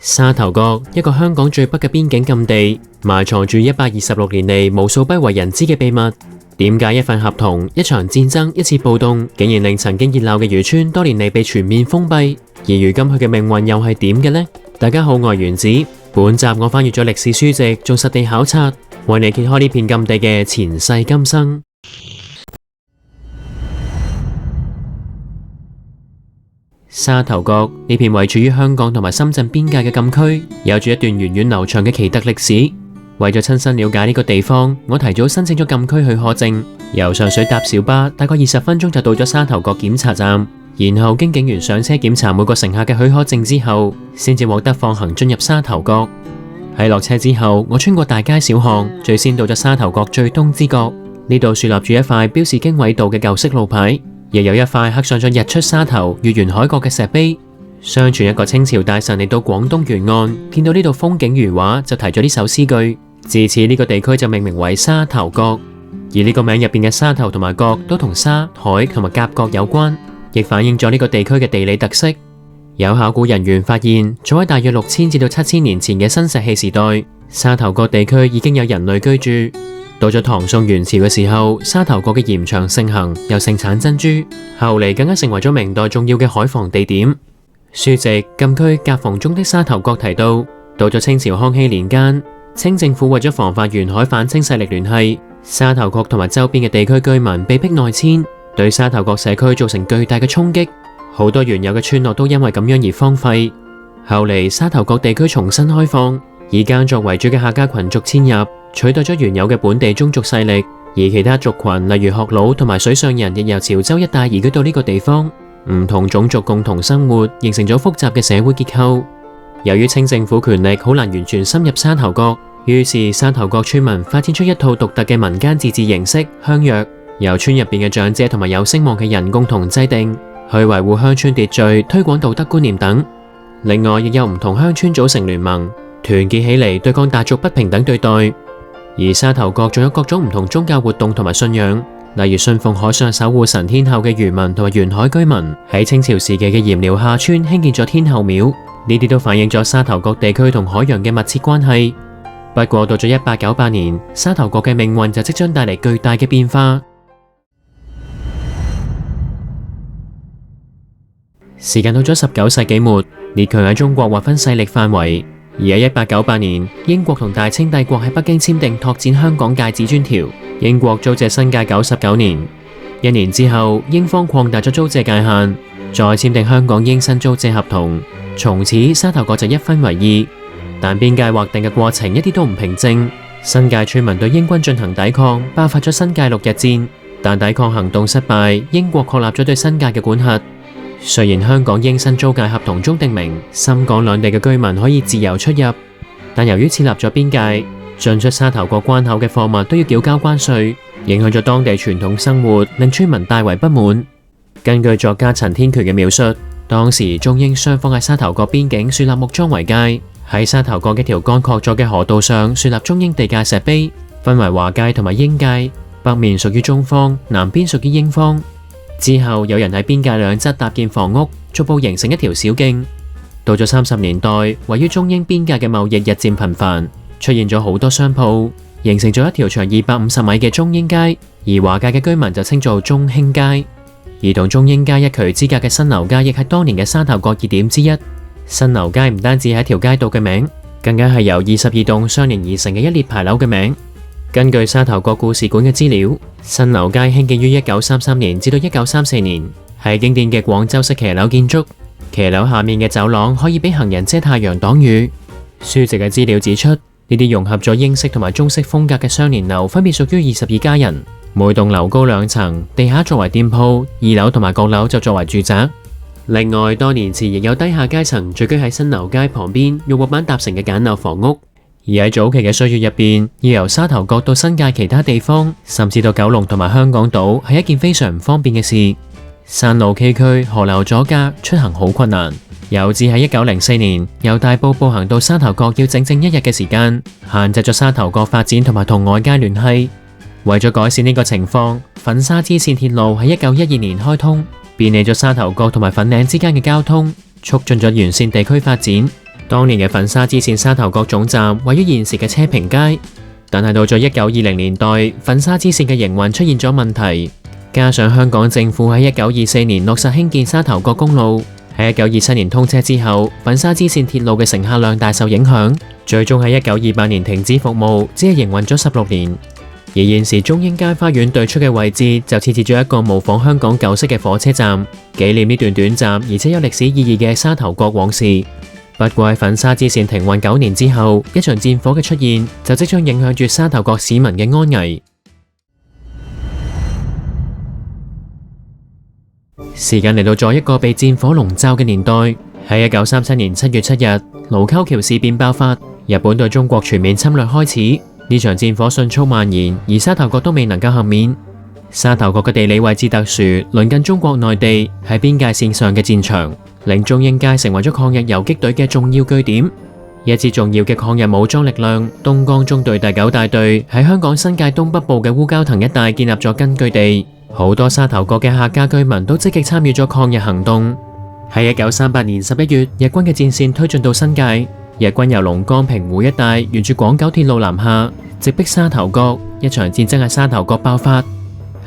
沙頭角，一個香港最北嘅邊境禁地，埋藏住126年嚟無數不為人知嘅秘密。點解一份合同、一場戰爭、一次暴動，竟然令曾經熱鬧嘅漁村多年嚟被全面封閉？而如今佢嘅命運又係點嘅呢？大家好，我係原子。本集我翻閱咗歷史書籍，做實地考察，為你揭開呢片禁地嘅前世今生。沙頭角呢片位處於香港同埋深圳邊界嘅禁區，有住一段源遠流長嘅奇特歷史。為咗親身了解呢個地方，我提早申請咗禁區許可證，由上水搭小巴大概20分鐘就到咗沙頭角檢查站，然後經警員上車檢查每個乘客嘅許可證之後，先至獲得放行進入沙頭角。喺落車之後，我穿過大街小巷，最先到咗沙頭角最東之角，呢度樹立住一塊標示經緯度嘅舊式路牌。亦有一塊刻上咗日出沙頭、月圓海角嘅石碑。相傳一個清朝大臣嚟到廣東沿岸，見到呢度風景如畫，就提咗呢首詩句。自此呢個地區就命名為沙頭角。而呢個名入邊嘅沙頭同埋角都同沙、海同埋夾角有關，亦反映咗呢個地區嘅地理特色。有考古人員發現，早喺大約6000至到7000年前嘅新石器時代，沙頭角地區已經有人類居住。到咗唐宋元朝嘅時候，沙頭角嘅鹽場盛行，又盛產珍珠，後嚟更加成為咗明代重要嘅海防地點。書籍《禁區夾縫中的沙頭角》提到，到咗清朝康熙年間，清政府為咗防範沿海反清勢力聯繫，沙頭角同埋周邊嘅地區居民被迫內遷，對沙頭角社區造成巨大嘅衝擊，好多原有嘅村落都因為咁樣而荒廢。後嚟沙頭角地區重新開放，以耕作為主嘅客家群族遷入，取代咗原有嘅本地宗族勢力，而其他族群例如學佬同埋水上人亦由潮州一帶移居到呢個地方，唔同種族共同生活，形成咗複雜嘅社會結構。由於清政府權力好難完全深入沙頭角，於是沙頭角村民發展出一套獨特嘅民間自治形式鄉約，由村入邊嘅長者同埋有聲望嘅人共同制定，去維護鄉村秩序、推廣道德觀念等。另外亦有唔同鄉村組成聯盟，團結起嚟對抗大族不平等對待。而沙頭角仲有各種唔同宗教活動同埋信仰，例如信奉海上守護神天后嘅漁民同埋沿海居民，喺清朝時期嘅鹽寮下村興建咗天后廟，呢啲都反映咗沙頭角地區同海洋嘅密切關係。不過到咗1898年，沙頭角嘅命運就即將帶嚟巨大嘅變化。時間到咗19世紀末，列強喺中國劃分勢力範圍。而喺1898年，英國同大清帝國喺北京簽訂拓展香港界址專條，英國租借新界99年。1年之後，英方擴大咗租借界限，再簽訂香港英新租借合同，從此沙頭角就一分為二。但邊界劃定嘅過程一啲都唔平靜，新界村民對英軍進行抵抗，爆發咗新界6日戰，但抵抗行動失敗，英國確立咗對新界嘅管轄。雖然香港英新租界合同中訂明深港兩地嘅居民可以自由出入，但由於設立咗邊界，進出沙頭角關口嘅貨物都要繳交關稅，影響咗當地傳統生活，令村民大為不滿。根據作家陳天權嘅描述，當時中英雙方喺沙頭角邊境樹立木樁圍界，喺沙頭角一條乾涸咗嘅河道上樹立中英地界石碑，分為華界同埋英界，北面屬於中方，南邊屬於英方。之後有人喺邊界兩側搭建房屋，逐步形成一條小徑。到咗30年代，位於中英邊界嘅貿易日漸頻繁，出現咗好多商鋪，形成咗一條長250米嘅中英街，而華界嘅居民就稱做中興街。而同中英街一渠之隔嘅新樓街亦係當年嘅沙頭角熱點之一。新樓街唔單止係一條街道嘅名，更加係由22棟相連而成嘅一列牌樓嘅名。根據沙頭角故事館嘅資料，新樓街興建於1933年至到1934年，係經典嘅廣州式騎樓建築。騎樓下面嘅走廊可以俾行人遮太陽擋雨。書籍嘅資料指出，呢啲融合咗英式同埋中式風格嘅雙連樓分別屬於22家人，每棟樓高2層，地下作為店鋪，2樓同埋閣樓就作為住宅。另外，多年前亦有低下階層聚居喺新樓街旁邊用木板搭成嘅簡陋房屋。而喺早期嘅歲月入邊，要由沙頭角到新界其他地方，甚至到九龍同埋香港島，係一件非常唔方便嘅事。山路崎嶇，河流阻隔，出行好困難。有至喺1904年，由大埔步行到沙頭角要整整1日嘅時間，限制咗沙頭角發展同埋同外界聯繫。為咗改善呢個情況，粉沙支線鐵路喺1912年開通，便利咗沙頭角同埋粉嶺之間嘅交通，促進咗沿線地區發展。當年嘅粉沙支線沙頭角總站位於現時嘅車平街，但係到咗1920年代，粉沙支線嘅營運出現咗問題，加上香港政府喺1924年落實興建沙頭角公路，喺1927年通車之後，粉沙支線鐵路嘅乘客量大受影響，最終喺1928年停止服務，只係營運咗16年。而現時中英街花園對出嘅位置就設置咗一個模仿香港舊式嘅火車站，紀念呢段短暫而且有歷史意義嘅沙頭角往事。不過喺粉沙支線停運9年之後，一場戰火嘅出現就即將影響住沙頭角市民嘅安危。時間嚟到咗一個被戰火籠罩嘅年代，喺1937年7月7日，盧溝橋事變爆發，日本對中國全面侵略開始。呢場戰火迅速蔓延，而沙頭角都未能夠幸免。沙頭角嘅地理位置特殊，鄰近中國內地，喺邊界線上嘅戰場，令中英街成為咗抗日游擊隊嘅重要據點。一支重要嘅抗日武裝力量東江中隊第9大隊喺香港新界東北部嘅烏蛟騰一帶建立咗根據地，好多沙頭角嘅客家居民都積極參與咗抗日行動。喺1938年11月，日軍嘅戰線推進到新界，日軍由龍崗平湖一帶沿住廣九鐵路南下，直逼沙頭角，一場戰爭喺沙頭角爆發。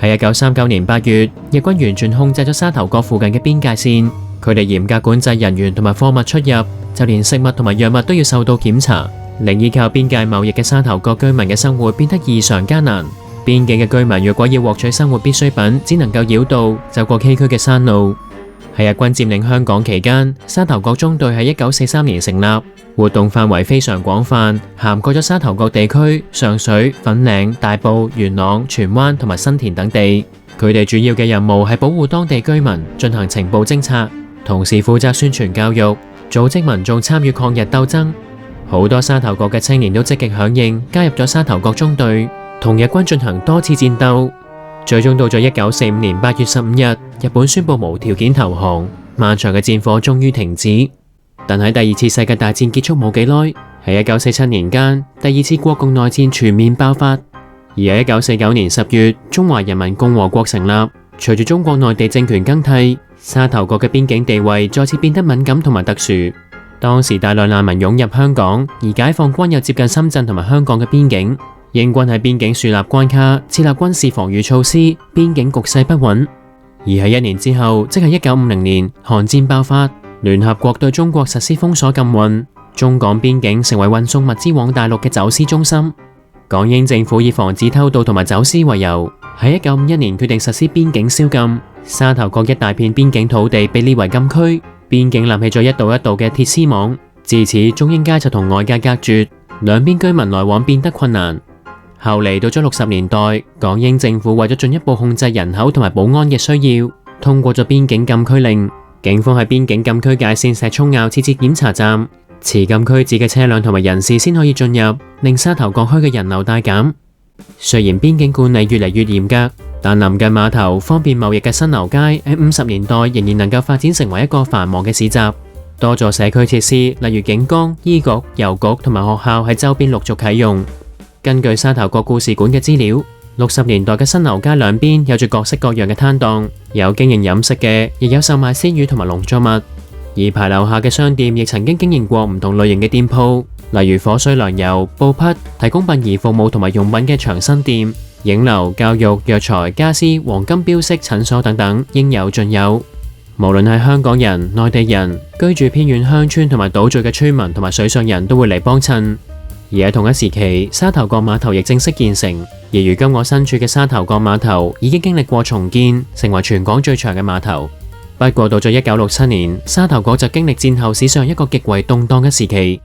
喺1939年8月，日軍完全控制咗沙頭角附近嘅邊界線，佢哋嚴格管制人員同埋貨物出入，就連食物同埋藥物都要受到檢查，令依靠邊界貿易嘅沙頭角居民嘅生活變得異常艱難。邊境嘅居民若果要獲取生活必需品，只能夠繞道走過崎嶇嘅山路。喺日軍佔領香港期間，沙頭角中隊喺1943年成立，活動範圍非常廣泛，涵蓋咗沙頭角地區、上水、粉嶺、大埔、元朗、荃灣同埋新田等地。佢哋主要嘅任務係保護當地居民，進行情報偵察，同時負責宣傳教育，組織民眾參與抗日鬥爭。好多沙頭角嘅青年都積極響應，加入咗沙頭角中隊，同日軍進行多次戰鬥。最終到咗1945年8月15日，日本宣布無條件投降，漫長嘅戰火終於停止。但喺第二次世界大戰結束冇幾耐，喺1947年間，第二次國共內戰全面爆發。而喺1949年10月，中華人民共和國成立，隨住中國內地政權更替，沙頭角嘅邊境地位再次變得敏感同埋特殊。當時大量難民湧入香港，而解放軍又接近深圳同埋香港嘅邊境。英軍喺邊境樹立關卡，設立軍事防禦措施，邊境局勢不穩。而喺1年之後，即係1950年，韓戰爆發，聯合國對中國實施封鎖禁運，中港邊境成為運送物資往大陸嘅走私中心。港英政府以防止偷渡同埋走私為由，喺1951年決定實施邊境宵禁，沙頭角一大片邊境土地被列為禁區，邊境立起咗一道一道嘅鐵絲網，自此中英街就同外界隔絕，兩邊居民來往變得困難。後嚟到咗60年代，港英政府為咗進一步控制人口同埋保安嘅需要，通過咗邊境禁區令，警方喺邊境禁區界線石涌坳設置檢查站，持禁區紙嘅車輛同埋人士先可以進入，令沙頭角區嘅人流大減。雖然邊境管理越嚟越嚴格，但臨近碼頭方便貿易嘅新樓街喺50年代仍然能夠發展成為一個繁忙嘅市集，多座社區設施例如警崗、醫局、郵局同埋學校喺周邊陸續啟用。根據沙頭角故事館嘅資料，60年代嘅新樓街兩邊有住各式各樣嘅攤檔，有經營飲食嘅，亦有售賣鮮魚同埋農作物。而牌樓下嘅商店亦曾經經營過唔同類型嘅店鋪，例如火水糧油、布匹、提供殯儀服務同埋用品嘅長生店、影樓、教育、藥材、家私、黃金標飾診所等等，應有盡有。無論係香港人、內地人、居住偏遠鄉村同埋島嶼嘅村民同埋水上人都會嚟幫襯。而喺同一時期，沙頭角碼頭亦正式建成，而如今我身處嘅沙頭角碼頭已經經歷過重建，成為全港最長嘅碼頭。不過到咗1967年，沙頭角就經歷戰後史上一個極為動盪嘅時期。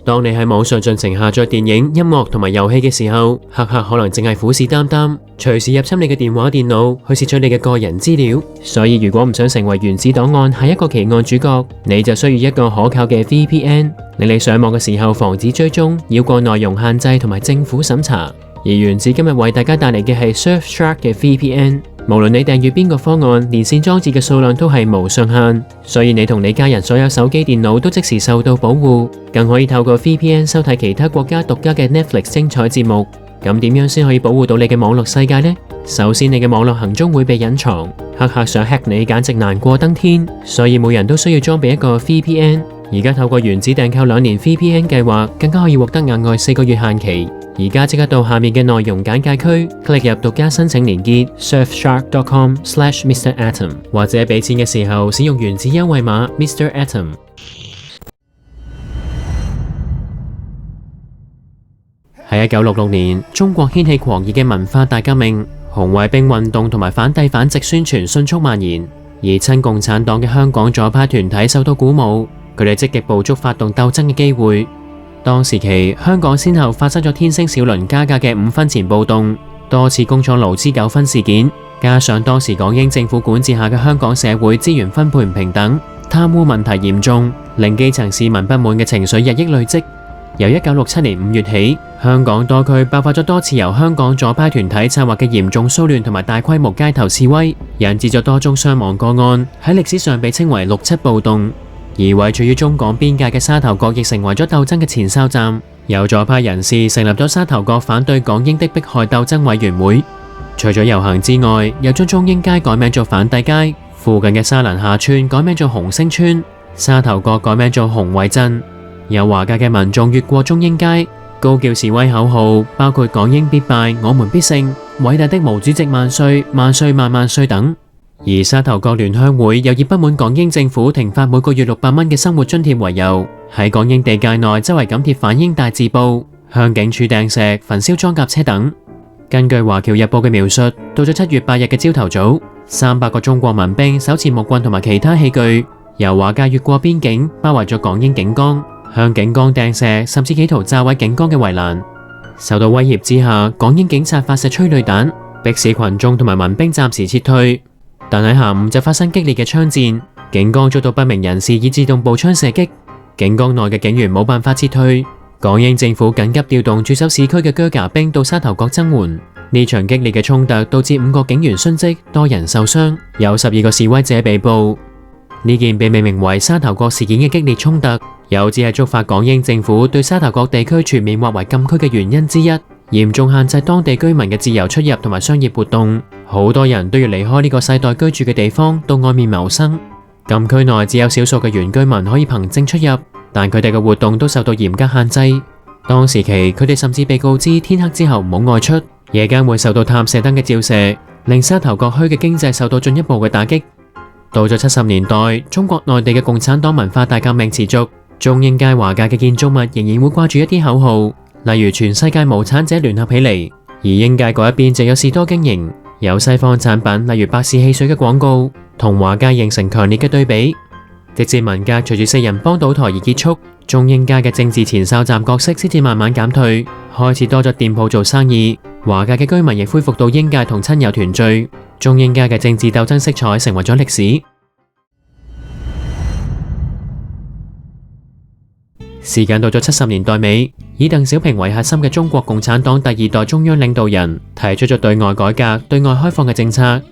當你喺網上進行下載電影、音樂同埋遊戲嘅時候，黑客可能淨係虎視眈眈，隨時入侵你嘅電話、電腦去竊取你嘅個人資料。所以如果唔想成為原子檔案下一個奇案主角，你就需要一個可靠嘅 VPN， 令你上網嘅時候防止追蹤、繞過內容限制同埋政府審查。而原子今日為大家帶嚟嘅係 Surfshark 嘅 VPN。無論你訂閱邊個方案，連線裝置嘅數量都係無上限，所以你同你家人所有手機電腦都即時受到保護，更可以透過 VPN 收睇其他國家獨家嘅 Netflix 精彩節目。咁點樣先可以保護到你嘅網絡世界呢？首先你嘅網絡行蹤會被隱藏，黑客想 hack 你簡直難過登天，所以每人都需要裝備一個 VPN。而家透過原子訂購2年 VPN 計劃，更加可以獲得額外4個月限期。而家即刻到下面嘅內容簡介區，click 入獨家申請連結 surfshark.com/mratom， 或者俾錢嘅時候使用原子優惠碼 Mr. Atom。喺1966年，中國掀起狂熱嘅文化大革命，紅衛兵運動同埋反帝反殖宣傳迅速蔓延，而親共產黨嘅香港左派團體受到鼓舞，佢哋積極捕捉發動鬥爭嘅機會。當時期，香港先後發生咗天星小輪加價嘅5分錢暴動、多次工廠勞資糾紛事件，加上當時港英政府管治下嘅香港社會資源分配唔平等、貪污問題嚴重，令基層市民不滿嘅情緒日益累積。由1967年5月起，香港多區爆發咗多次由香港左派團體策劃嘅嚴重騷亂同埋大規模街頭示威，引致咗多宗傷亡個案，喺歷史上被稱為6·7暴動。而位處於中港邊界嘅沙頭角亦成為咗鬥爭嘅前哨站，有左派人士成立咗沙頭角反對港英的迫害鬥爭委員會。除咗遊行之外，又將中英街改名做反帝街，附近嘅沙蘭下村改名做紅星村，沙頭角改名做紅圍鎮。有華界嘅民眾越過中英街，高叫示威口號，包括港英必敗，我們必勝，偉大的毛主席萬歲，萬歲萬萬歲等。而沙頭角聯鄉會又以不滿港英政府停發每個月600蚊嘅生活津貼為由，喺港英地界內周圍緊貼反英大字報，向警署掟石、焚燒裝甲車等。根據華僑日報嘅描述，到咗7月8日嘅朝頭早，300個中國民兵手持木棍同埋其他器具，由華界越過邊境，包圍咗港英警崗，向警崗掟石，甚至企圖炸毀警崗嘅圍欄。受到威脅之下，港英警察發射催淚彈，迫使群眾同埋民兵暫時撤退。但喺下午就發生激烈嘅槍戰，警崗遭到不明人士以自動步槍射擊，警崗內嘅警員冇辦法撤退。港英政府緊急調動駐守市區嘅啹喀兵到沙頭角增援。呢場激烈嘅衝突導致5個警員殉職，多人受傷，有12個示威者被捕。呢件被命名為沙頭角事件嘅激烈衝突，有指係觸發港英政府對沙頭角地區全面劃為禁區嘅原因之一，嚴重限制當地居民嘅自由出入同埋商業活動。好多人都要離開呢個世代居住嘅地方，到外面謀生。禁區內只有少數嘅原居民可以憑證出入，但佢哋嘅活動都受到嚴格限制。當時期，佢哋甚至被告知天黑之後唔好外出，夜間會受到探射燈嘅照射，令沙頭角墟嘅經濟受到進一步嘅打擊。到咗70年代，中國內地嘅共產黨文化大革命持續，中英街華界嘅建築物仍然會掛住一啲口號，例如全世界無產者聯合起嚟，而英街嗰一邊就有士多經營。有西方產品，例如百事汽水嘅廣告，同華街形成強烈嘅對比。直至文革隨住四人幫倒台而結束，中英街嘅政治前哨站角色先至慢慢減退，開始多咗店鋪做生意。華界嘅居民亦恢復到英界同親友團聚，中英街嘅政治鬥爭色彩成為咗歷史。時間到咗70年代尾，以鄧小平為核心嘅中國共產黨第2代中央領導人提出咗對外改革、對外開放嘅政策。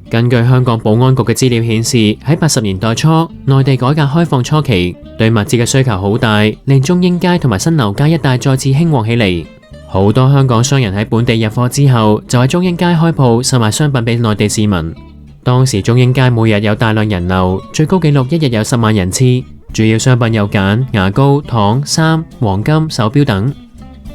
根據香港保安局嘅資料顯示，喺80年代初，內地改革開放初期，對物資嘅需求好大，令中英街同埋新樓街一帶再次興旺起嚟。好多香港商人喺本地入貨之後，就喺中英街開鋪售賣商品俾內地市民。當時中英街每日有大量人流，最高紀錄一日有10萬人次。主要商品有鹼、牙膏、糖、衫、黃金、手錶等。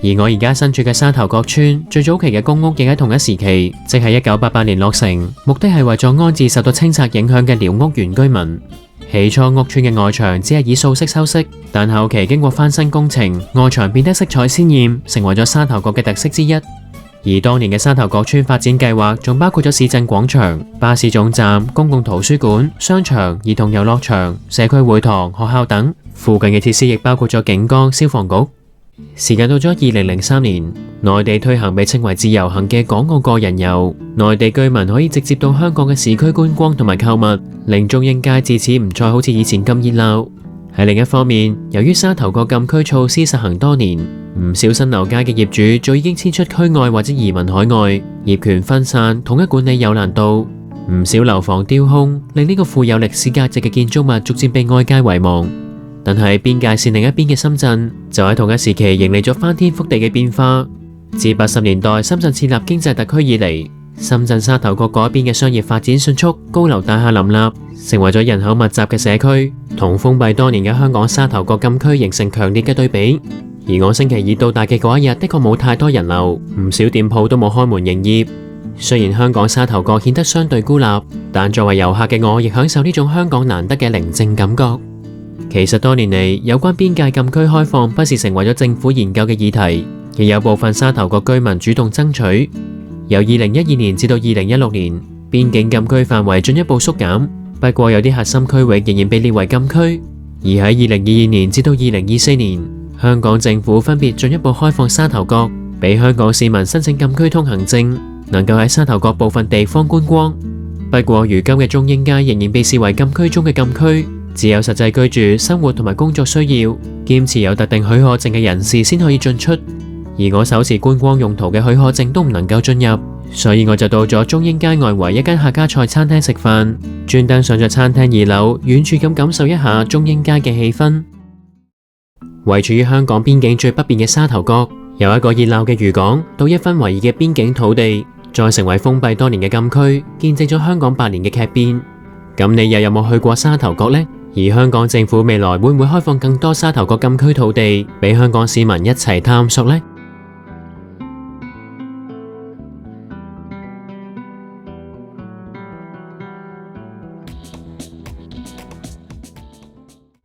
而我而家身處嘅沙頭角村，最早期嘅公屋亦喺同一時期，即係1988年落成，目的係為咗安置受到清拆影響嘅寮屋原居民。起初屋村嘅外牆只係以素色修飾，但後期經過翻新工程，外牆變得色彩鮮豔，成為咗沙頭角嘅特色之一。而當年嘅沙頭角村發展計劃仲包括咗市鎮廣場、巴士總站、公共圖書館、商場、兒童遊樂場、社區會堂、學校等。附近嘅設施亦包括咗警崗、消防局。時間到咗2003年，內地推行被稱為自由行嘅港澳個人遊，內地居民可以直接到香港嘅市區觀光同埋購物，令中英街自此唔再好似以前咁熱鬧。喺另一方面，由於沙頭角禁區措施實行多年，唔少新樓街嘅業主早已經遷出區外或者移民海外，業權分散，統一管理有難度。唔少樓房丟空，令呢個富有歷史價值嘅建築物逐漸被外界遺忘。但係邊界線另一邊嘅深圳，就喺同一時期迎嚟咗翻天覆地嘅變化。自80年代深圳設立經濟特區以嚟，深圳沙頭角嗰邊嘅商業發展迅速，高樓大廈林立，成為咗人口密集嘅社區，同封閉多年嘅香港沙頭角禁區形成強烈嘅對比。而我星期二到達嘅嗰一日，的確冇太多人流，唔少店鋪都冇開門營業。雖然香港沙頭角顯得相對孤立，但作為遊客嘅我，亦享受呢種香港難得嘅寧靜感覺。其實多年嚟，有關邊界禁區開放不時成為咗政府研究嘅議題，亦有部分沙頭角居民主動爭取。由2012年至到2016年，邊境禁區範圍進一步縮減，不過有啲核心區域仍然被列為禁區。而喺2022年至到2024年，香港政府分別進一步開放沙頭角，俾香港市民申請禁區通行證，能夠喺沙頭角部分地方觀光。不過如今嘅中英街仍然被視為禁區中嘅禁區，只有實際居住、生活同埋工作需要，兼持有特定許可證嘅人士先可以進出。而我手持觀光用途嘅許可證都唔能夠進入，所以我就到咗中英街外圍一間客家菜餐廳食飯，專登上咗餐廳2樓，遠處咁感受一下中英街嘅氣氛。位處於香港邊境最北邊嘅沙頭角，由一個熱鬧嘅漁港到一分為二嘅邊境土地，再成為封閉多年嘅禁區，見證咗香港8年嘅劇變。咁你又有冇去過沙頭角呢？而香港政府未來會唔會開放更多沙頭角禁區土地俾香港市民一齊探索呢？